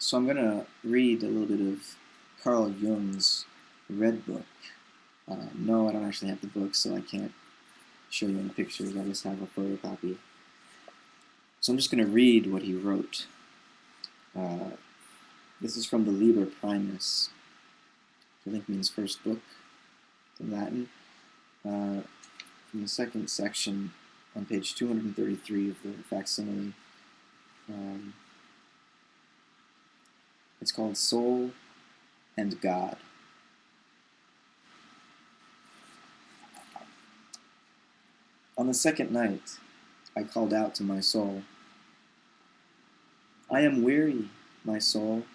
So I'm going to read a little bit of Carl Jung's Red Book. No, I don't actually have the book, so I can't show you any pictures. I just have a photocopy. So I'm just going to read what he wrote. Uh, this is from the Liber Primus, which I think means first book in Latin. From the second section on page 233 of the facsimile. It's called Soul and God. On the second night, I called out to my soul, I am weary, my soul.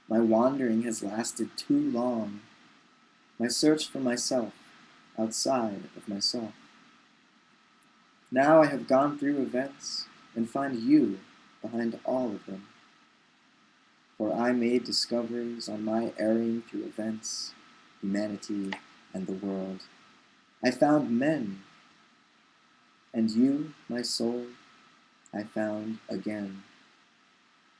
My wandering has lasted too long. My search for myself, outside of myself. Now I have gone through events and find you behind all of them. For I made discoveries on my erring through events, humanity, and the world. I found men, and you, my soul, I found again.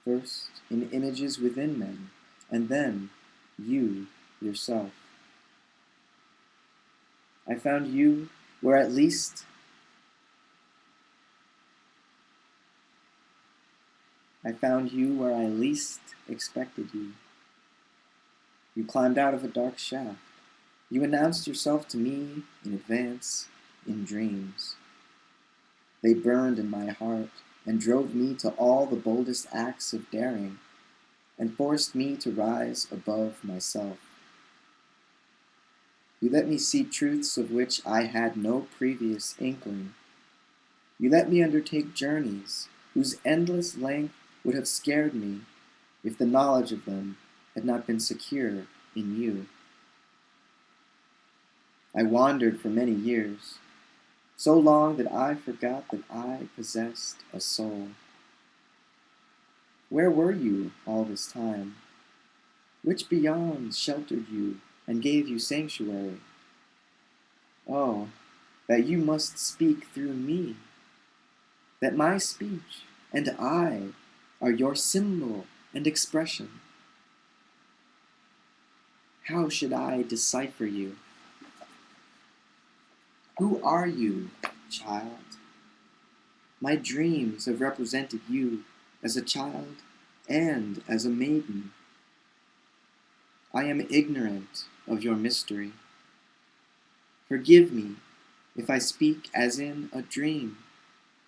First in images within men, and then you yourself. I found you where at least I least expected you. You climbed out of a dark shaft. You announced yourself to me in advance, in dreams. They burned in my heart and drove me to all the boldest acts of daring, and forced me to rise above myself. You let me see truths of which I had no previous inkling. You let me undertake journeys whose endless length would have scared me if the knowledge of them had not been secure in you. I wandered for many years, so long that I forgot that I possessed a soul. Where were you all this time? Which beyond sheltered you and gave you sanctuary? Oh, that you must speak through me, that my speech and I are your symbol and expression. How should I decipher you? Who are you, child? My dreams have represented you as a child and as a maiden. I am ignorant of your mystery. Forgive me if I speak as in a dream,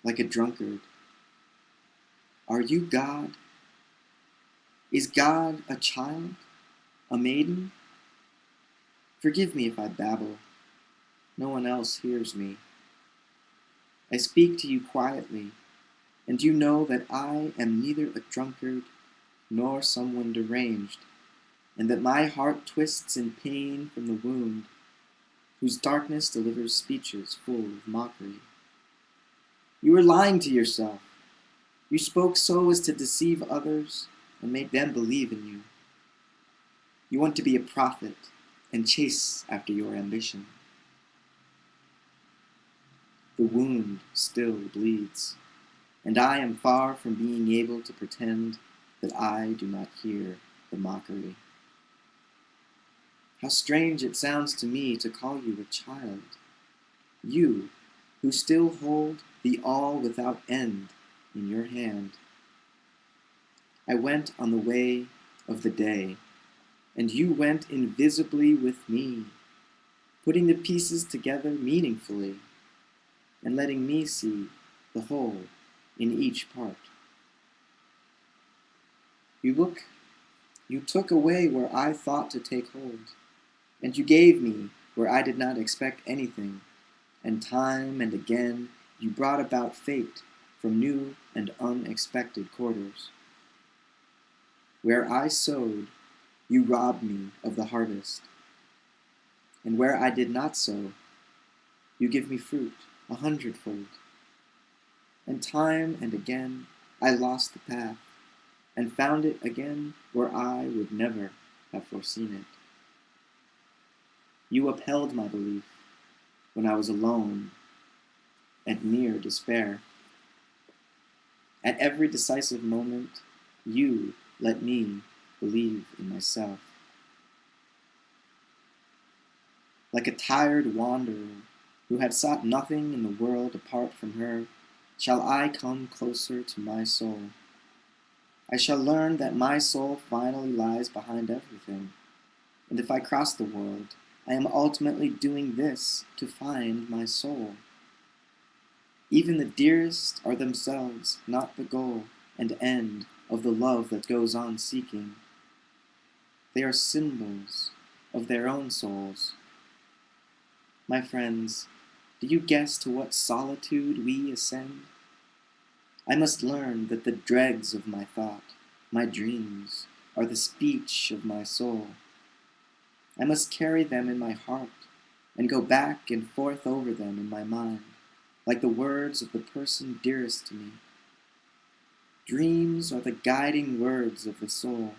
like a drunkard. Are you God? Is God a child, a maiden? Forgive me if I babble. No one else hears me. I speak to you quietly, and you know that I am neither a drunkard nor someone deranged, and that my heart twists in pain from the wound, whose darkness delivers speeches full of mockery. You are lying to yourself. You spoke so as to deceive others and make them believe in you. You want to be a prophet and chase after your ambition. The wound still bleeds, and I am far from being able to pretend that I do not hear the mockery. How strange it sounds to me to call you a child, you who still hold the all without end in your hand. I went on the way of the day, and you went invisibly with me, putting the pieces together meaningfully, and letting me see the whole in each part. You took away where I thought to take hold, and you gave me where I did not expect anything, and time and again you brought about fate from new and unexpected quarters. Where I sowed, you robbed me of the harvest, and where I did not sow, you give me fruit 100-fold. And time and again I lost the path, and found it again where I would never have foreseen it. You upheld my belief when I was alone and near despair. At every decisive moment, You let me believe in myself. Like a tired wanderer who had sought nothing in the world apart from her, shall I come closer to my soul. I shall learn that my soul finally lies behind everything, and if I cross the world, I am ultimately doing this to find my soul. Even the dearest are themselves not the goal and end of the love that goes on seeking. They are symbols of their own souls. My friends, do you guess to what solitude we ascend? I must learn that the dregs of my thought, my dreams, are the speech of my soul. I must carry them in my heart and go back and forth over them in my mind, like the words of the person dearest to me. Dreams are the guiding words of the soul.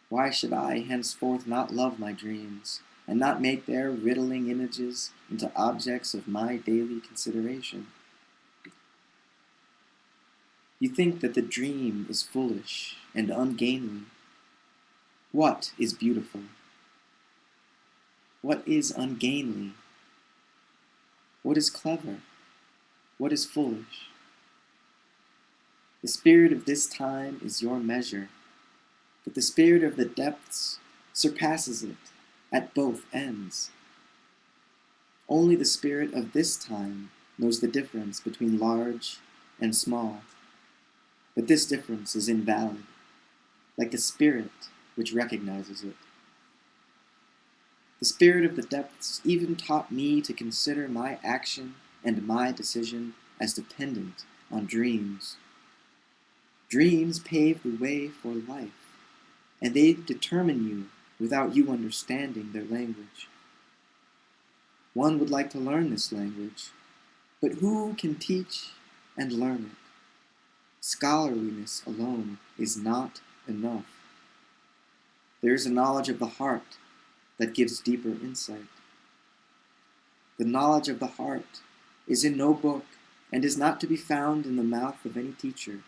Why should I henceforth not love my dreams, and not make their riddling images into objects of my daily consideration? You think that the dream is foolish and ungainly. What is beautiful? What is ungainly? What is clever? What is foolish? The spirit of this time is your measure, but the spirit of the depths surpasses it at both ends. Only the spirit of this time knows the difference between large and small, but this difference is invalid, like the spirit which recognizes it. The spirit of the depths even taught me to consider my action and my decision as dependent on dreams. Dreams pave the way for life, and they determine you without you understanding their language. One would like to learn this language, but who can teach and learn it? Scholarliness alone is not enough. There is a knowledge of the heart that gives deeper insight. The knowledge of the heart is in no book and is not to be found in the mouth of any teacher,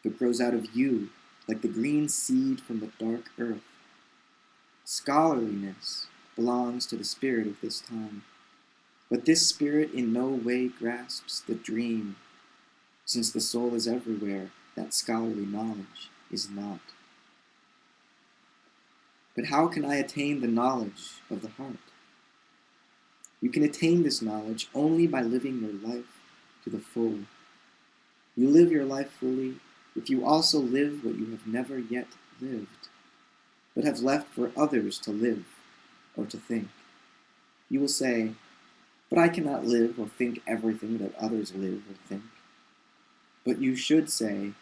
but grows out of you like the green seed from the dark earth. Scholarliness belongs to the spirit of this time, but this spirit in no way grasps the dream, since the soul is everywhere that scholarly knowledge is not. But how can I attain the knowledge of the heart? You can attain this knowledge only by living your life to the full. You live your life fully if you also live what you have never yet lived, but have left for others to live or to think. You will say, but I cannot live or think everything that others live or think. But you should say,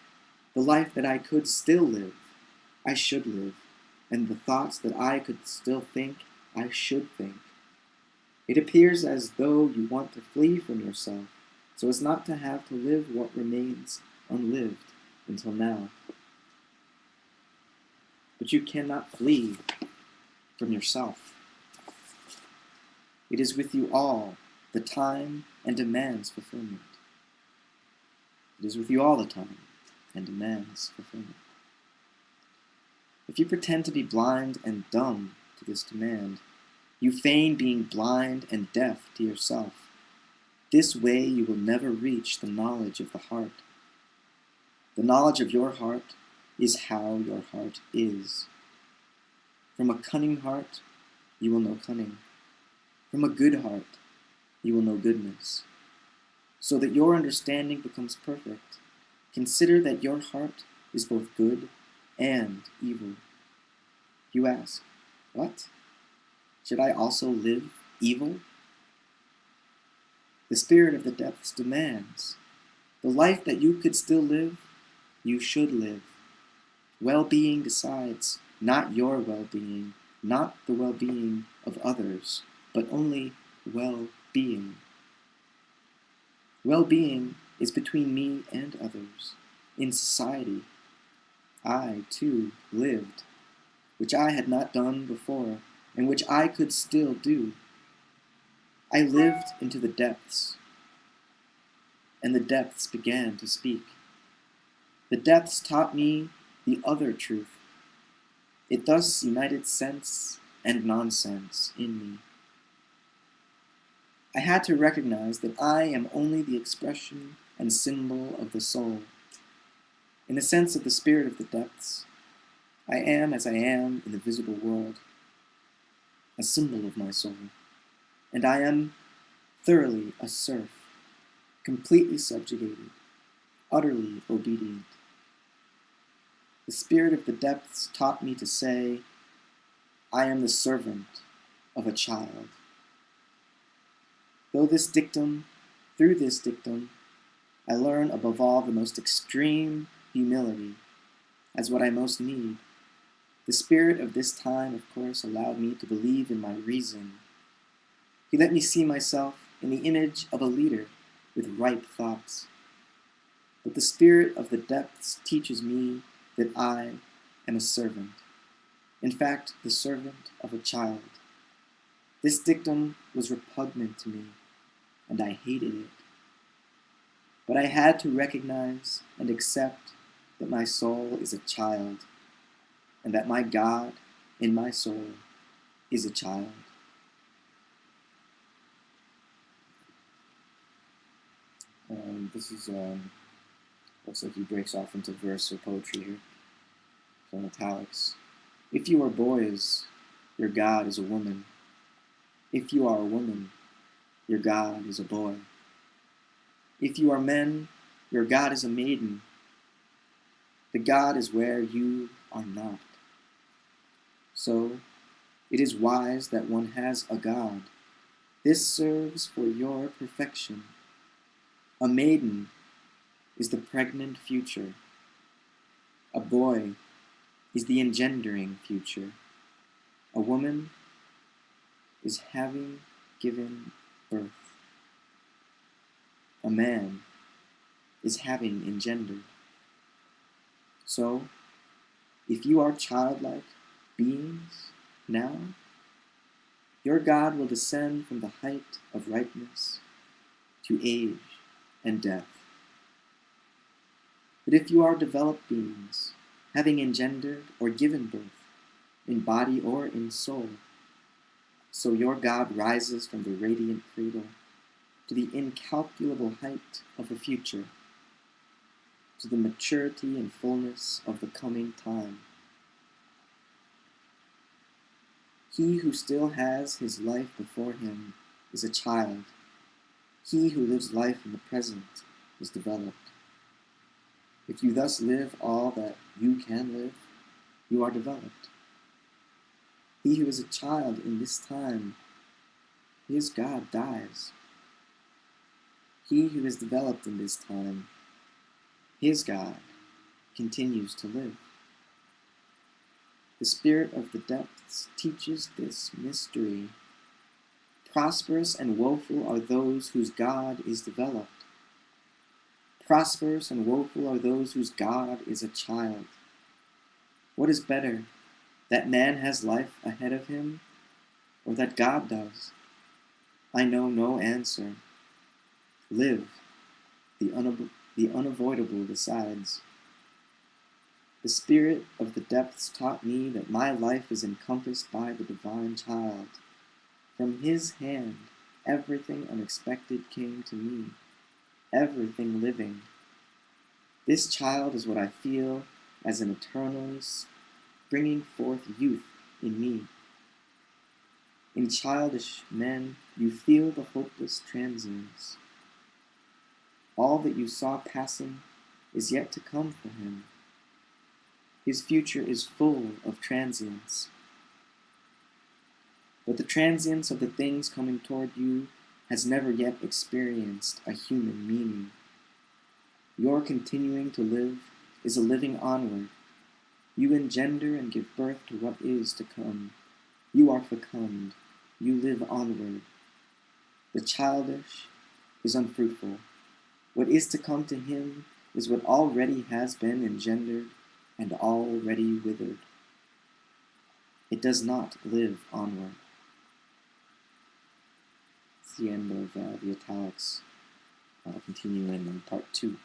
the life that I could still live, I should live, and the thoughts that I could still think, I should think. It appears as though you want to flee from yourself, so as not to have to live what remains unlived until now. But you cannot flee from yourself. It is with you all the time and demands fulfillment. It is with you all the time and demands fulfillment. If you pretend to be blind and dumb to this demand, you feign being blind and deaf to yourself. This way you will never reach the knowledge of the heart. The knowledge of your heart is how your heart is. From a cunning heart, you will know cunning. From a good heart, you will know goodness. So that your understanding becomes perfect, consider that your heart is both good and evil. You ask, what? Should I also live evil? The spirit of the depths demands. The life that you could still live, you should live. Well-being decides, not your well-being, not the well-being of others, but only well-being. Well-being is between me and others. In society, I, too, lived, which I had not done before, and which I could still do. I lived into the depths, and the depths began to speak. The depths taught me the other truth. It thus united sense and nonsense in me. I had to recognize that I am only the expression and symbol of the soul. In the sense of the spirit of the depths, I am as I am in the visible world, a symbol of my soul, and I am thoroughly a serf, completely subjugated, utterly obedient. The spirit of the depths taught me to say, I am the servant of a child. Through this dictum, I learn above all the most extreme humility as what I most need. The spirit of this time, of course, allowed me to believe in my reason. He let me see myself in the image of a leader with ripe thoughts. But the spirit of the depths teaches me that I am a servant. In fact, the servant of a child. This dictum was repugnant to me, and I hated it. But I had to recognize and accept that my soul is a child, and that my God in my soul is a child. This is, looks like he breaks off into verse or poetry here. So in italics. If you are boys, your God is a woman. If you are a woman, your God is a boy. If you are men, your God is a maiden. The God is where you are not. So, it is wise that one has a God. This serves for your perfection. A maiden is the pregnant future. A boy is the engendering future. A woman is having given birth. A man is having engendered. So, if you are childlike beings now, your God will descend from the height of ripeness to age and death. But if you are developed beings, having engendered or given birth, in body or in soul, so your God rises from the radiant cradle to the incalculable height of the future, to the maturity and fullness of the coming time. He who still has his life before him is a child. He who lives life in the present is developed. If you thus live all that you can live, you are developed. He who is a child in this time, his God dies. He who is developed in this time, his God continues to live. The spirit of the depths teaches this mystery. Prosperous and woeful are those whose God is developed. Prosperous and woeful are those whose God is a child. What is better, that man has life ahead of him, or that God does? I know no answer. Live. The unavoidable decides. The spirit of the depths taught me that my life is encompassed by the divine child. From his hand, everything unexpected came to me, everything living. This child is what I feel as an eternally bringing forth youth in me. In childish men, you feel the hopeless transience. All that you saw passing is yet to come for him. His future is full of transience. But the transience of the things coming toward you has never yet experienced a human meaning. Your continuing to live is a living onward. You engender and give birth to what is to come. You are fecund. You live onward. The childish is unfruitful. What is to come to him is what already has been engendered and already withered. It does not live onward. It's the end of the italics. I'll continue in part 2.